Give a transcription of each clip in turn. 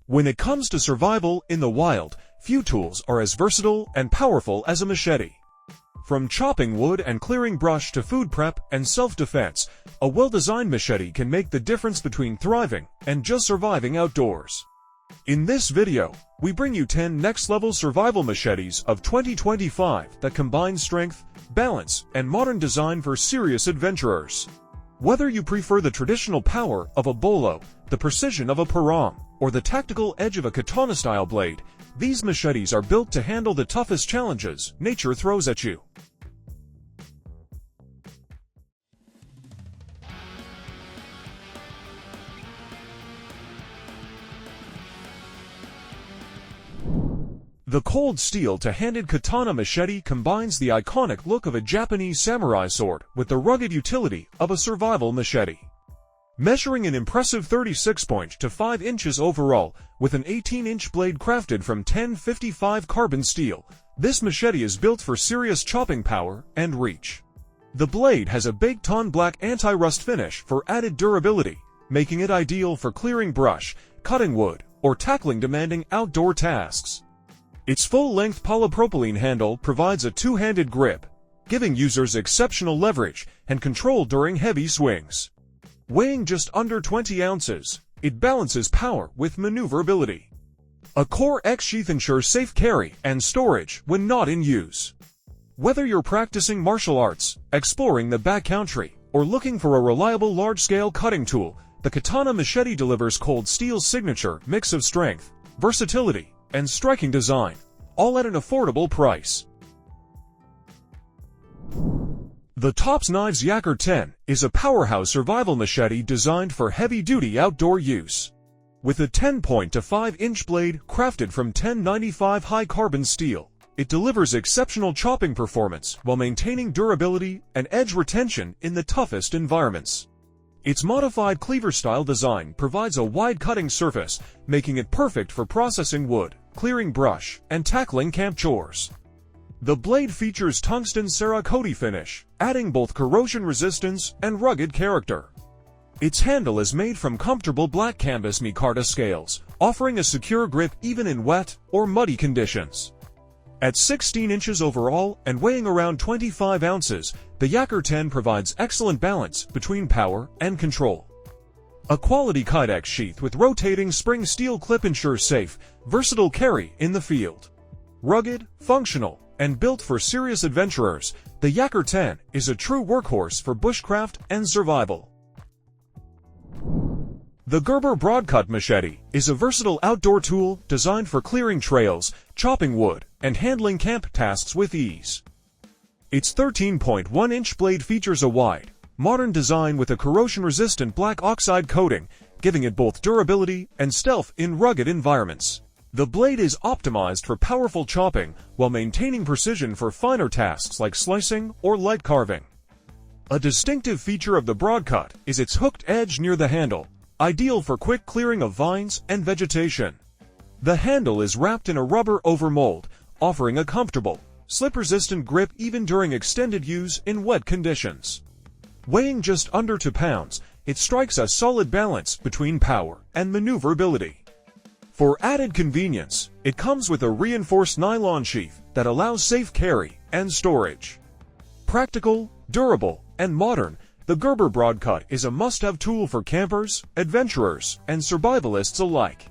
When it comes to survival in the wild, few tools are as versatile and powerful as a machete. From chopping wood and clearing brush to food prep and self-defense, a well-designed machete can make the difference between thriving and just surviving outdoors. In this video, we bring you 10 next-level survival machetes of 2025 that combine strength, balance, and modern design for serious adventurers. Whether you prefer the traditional power of a bolo, the precision of a parang, or the tactical edge of a katana-style blade, these machetes are built to handle the toughest challenges nature throws at you. The cold steel two-handed katana machete combines the iconic look of a Japanese samurai sword with the rugged utility of a survival machete. Measuring an impressive 36.25 inches overall, with an 18-inch blade crafted from 1055 carbon steel, this machete is built for serious chopping power and reach. The blade has a baked-on black anti-rust finish for added durability, making it ideal for clearing brush, cutting wood, or tackling demanding outdoor tasks. Its full-length polypropylene handle provides a two-handed grip, giving users exceptional leverage and control during heavy swings. Weighing just under 20 ounces, it balances power with maneuverability. A core X sheath ensures safe carry and storage when not in use. Whether you're practicing martial arts, exploring the backcountry, or looking for a reliable large-scale cutting tool, the Katana machete delivers Cold Steel's signature mix of strength, versatility, and striking design, all at an affordable price. The Tops Knives Yacare 10 is a powerhouse survival machete designed for heavy-duty outdoor use. With a 10.25-inch blade crafted from 1095 high-carbon steel, it delivers exceptional chopping performance while maintaining durability and edge retention in the toughest environments. Its modified cleaver-style design provides a wide cutting surface, making it perfect for processing wood, clearing brush, and tackling camp chores. The blade features tungsten CRKT finish, adding both corrosion resistance and rugged character. Its handle is made from comfortable black canvas micarta scales, offering a secure grip even in wet or muddy conditions. At 16 inches overall and weighing around 25 ounces, the Yacare 10 provides excellent balance between power and control. A quality Kydex sheath with rotating spring steel clip ensures safe, versatile carry in the field. Rugged, functional, and built for serious adventurers, the Yacare 10 is a true workhorse for bushcraft and survival. The Gerber Broadcut machete is a versatile outdoor tool designed for clearing trails, chopping wood, and handling camp tasks with ease. Its 13.1-inch blade features a wide, modern design with a corrosion-resistant black oxide coating, giving it both durability and stealth in rugged environments. The blade is optimized for powerful chopping while maintaining precision for finer tasks like slicing or light carving. A distinctive feature of the Broadcut is its hooked edge near the handle, ideal for quick clearing of vines and vegetation. The handle is wrapped in a rubber overmold, offering a comfortable, slip-resistant grip even during extended use in wet conditions. Weighing just under 2 pounds, it strikes a solid balance between power and maneuverability. For added convenience, it comes with a reinforced nylon sheath that allows safe carry and storage. Practical, durable, and modern, the Gerber Broadcut is a must-have tool for campers, adventurers, and survivalists alike.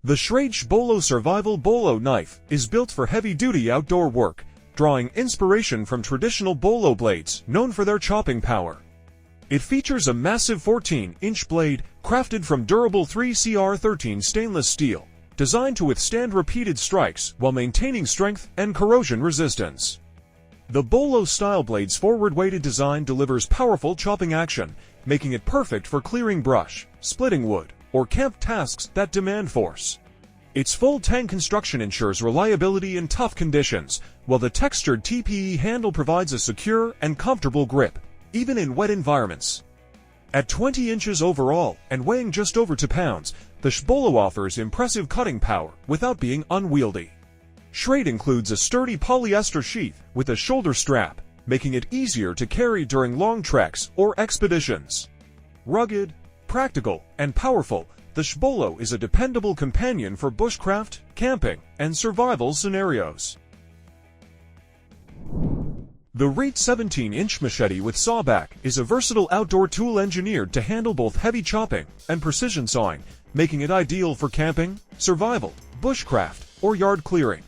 The Schrade SCHBOLO Survival Bolo knife is built for heavy-duty outdoor work, drawing inspiration from traditional bolo blades known for their chopping power. It features a massive 14-inch blade crafted from durable 3CR13 stainless steel, designed to withstand repeated strikes while maintaining strength and corrosion resistance. The Bolo-style blade's forward-weighted design delivers powerful chopping action, making it perfect for clearing brush, splitting wood, or camp tasks that demand force. Its full-tang construction ensures reliability in tough conditions, while the textured TPE handle provides a secure and comfortable grip, even in wet environments. At 20 inches overall and weighing just over 2 pounds, the SCHBOLO offers impressive cutting power without being unwieldy. Schrade includes a sturdy polyester sheath with a shoulder strap, making it easier to carry during long treks or expeditions. Rugged, practical, and powerful, the SCHBOLO is a dependable companion for bushcraft, camping, and survival scenarios. The REAT 17-inch machete with sawback is a versatile outdoor tool engineered to handle both heavy chopping and precision sawing, making it ideal for camping, survival, bushcraft, or yard clearing.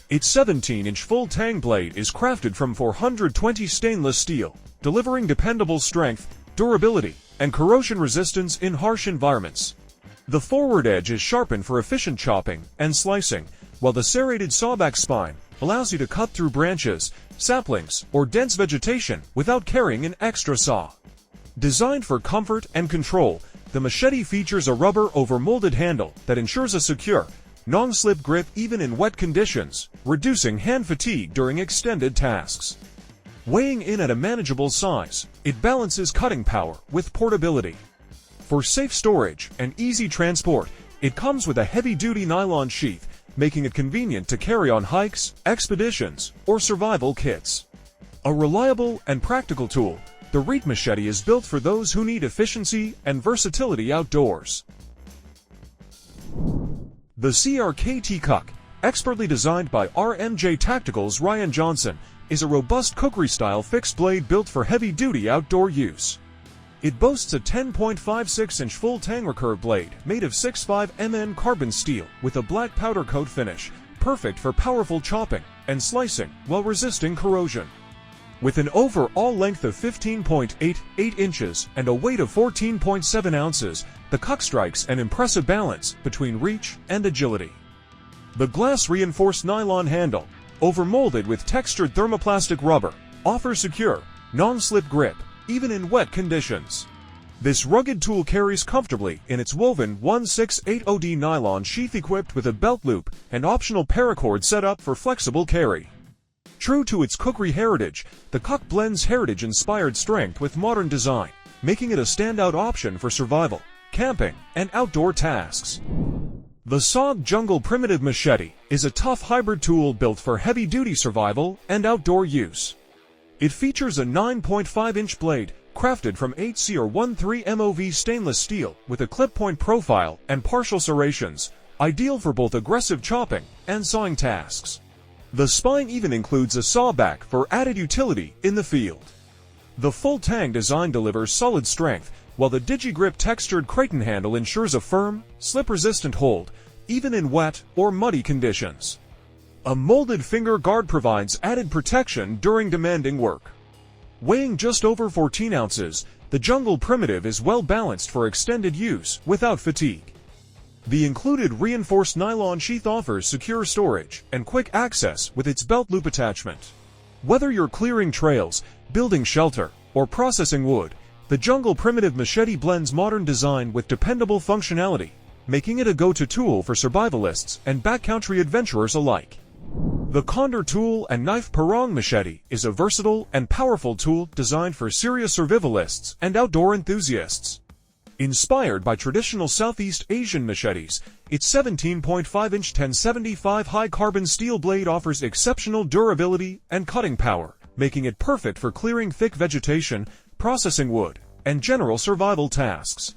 Its 17-inch full-tang blade is crafted from 420 stainless steel, delivering dependable strength, durability, and corrosion resistance in harsh environments. The forward edge is sharpened for efficient chopping and slicing, while the serrated sawback spine allows you to cut through branches, saplings, or dense vegetation without carrying an extra saw. Designed for comfort and control, the machete features a rubber over-molded handle that ensures a secure, non-slip grip even in wet conditions, reducing hand fatigue during extended tasks. Weighing in at a manageable size, it balances cutting power with portability. For safe storage and easy transport, it comes with a heavy-duty nylon sheath, making it convenient to carry on hikes, expeditions, or survival kits. A reliable and practical tool, the REAT machete is built for those who need efficiency and versatility outdoors. The CRKT Cuck, expertly designed by RMJ Tactical's Ryan Johnson, is a robust cookery-style fixed blade built for heavy-duty outdoor use. It boasts a 10.56-inch full-tang recurve blade made of 6.5 Mn carbon steel with a black powder coat finish, perfect for powerful chopping and slicing while resisting corrosion. With an overall length of 15.88 inches and a weight of 14.7 ounces, the Cuck strikes an impressive balance between reach and agility. The glass-reinforced nylon handle, overmolded with textured thermoplastic rubber, offers secure, non-slip grip, even in wet conditions. This rugged tool carries comfortably in its woven 1680D nylon sheath equipped with a belt loop and optional paracord setup for flexible carry. True to its cookery heritage, the Cuck blends heritage-inspired strength with modern design, making it a standout option for survival, camping, and outdoor tasks. The SOG Jungle Primitive Machete is a tough hybrid tool built for heavy-duty survival and outdoor use. It features a 9.5-inch blade, crafted from 8CR13 MOV stainless steel with a clip-point profile and partial serrations, ideal for both aggressive chopping and sawing tasks. The spine even includes a sawback for added utility in the field. The full-tang design delivers solid strength, while the DigiGrip textured Kraton handle ensures a firm, slip-resistant hold, even in wet or muddy conditions. A molded finger guard provides added protection during demanding work. Weighing just over 14 ounces, the Jungle Primitive is well balanced for extended use without fatigue. The included reinforced nylon sheath offers secure storage and quick access with its belt loop attachment. Whether you're clearing trails, building shelter, or processing wood, the Jungle Primitive Machete blends modern design with dependable functionality, making it a go-to tool for survivalists and backcountry adventurers alike. The Condor tool and knife parang machete is a versatile and powerful tool designed for serious survivalists and outdoor enthusiasts. Inspired by traditional Southeast Asian machetes, its 17.5-inch 1075 high-carbon steel blade offers exceptional durability and cutting power, making it perfect for clearing thick vegetation, processing wood, and general survival tasks.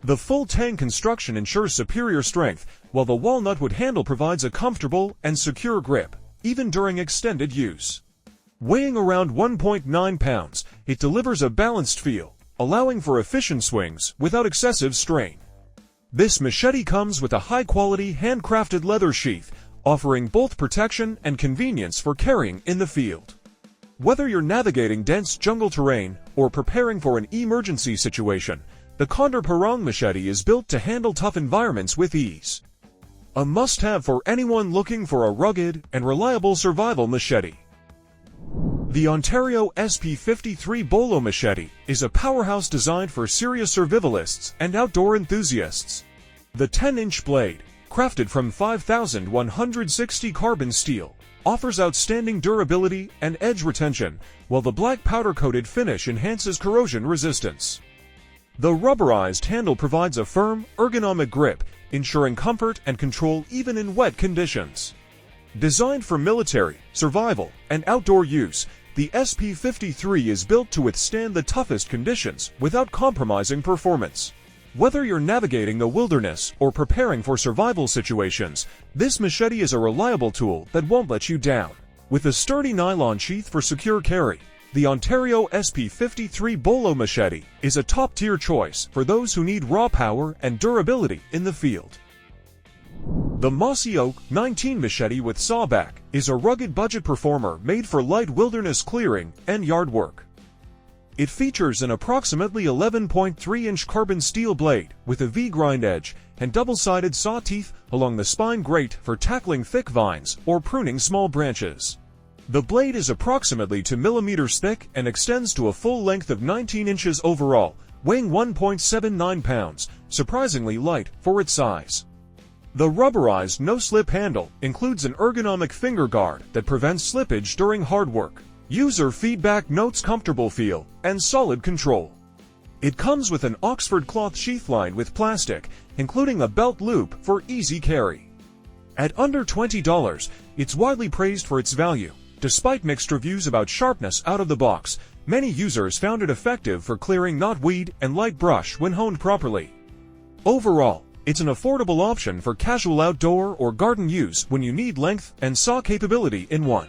The full-tang construction ensures superior strength, while the walnut-wood handle provides a comfortable and secure grip, even during extended use. Weighing around 1.9 pounds, it delivers a balanced feel, allowing for efficient swings without excessive strain. This machete comes with a high-quality handcrafted leather sheath, offering both protection and convenience for carrying in the field. Whether you're navigating dense jungle terrain or preparing for an emergency situation, the Condor parang machete is built to handle tough environments with ease. A must-have for anyone looking for a rugged and reliable survival machete. The Ontario SP53 Bolo machete is a powerhouse designed for serious survivalists and outdoor enthusiasts. The 10-inch blade, crafted from 5,160 carbon steel, offers outstanding durability and edge retention, while the black powder-coated finish enhances corrosion resistance. The rubberized handle provides a firm, ergonomic grip, ensuring comfort and control even in wet conditions. Designed for military, survival, and outdoor use, the SP53 is built to withstand the toughest conditions without compromising performance. Whether you're navigating the wilderness or preparing for survival situations, this machete is a reliable tool that won't let you down. With a sturdy nylon sheath for secure carry, the Ontario SP53 Bolo machete is a top-tier choice for those who need raw power and durability in the field. The Mossy Oak 19 machete with sawback is a rugged budget performer made for light wilderness clearing and yard work. It features an approximately 11.3-inch carbon steel blade with a V-grind edge and double-sided saw teeth along the spine, great for tackling thick vines or pruning small branches. The blade is approximately 2 millimeters thick and extends to a full length of 19 inches overall, weighing 1.79 pounds, surprisingly light for its size. The rubberized no-slip handle includes an ergonomic finger guard that prevents slippage during hard work. User feedback notes comfortable feel and solid control. It comes with an Oxford cloth sheath lined with plastic, including a belt loop for easy carry. At under $20, it's widely praised for its value. Despite mixed reviews about sharpness out of the box, many users found it effective for clearing knotweed and light brush when honed properly. Overall, it's an affordable option for casual outdoor or garden use when you need length and saw capability in one.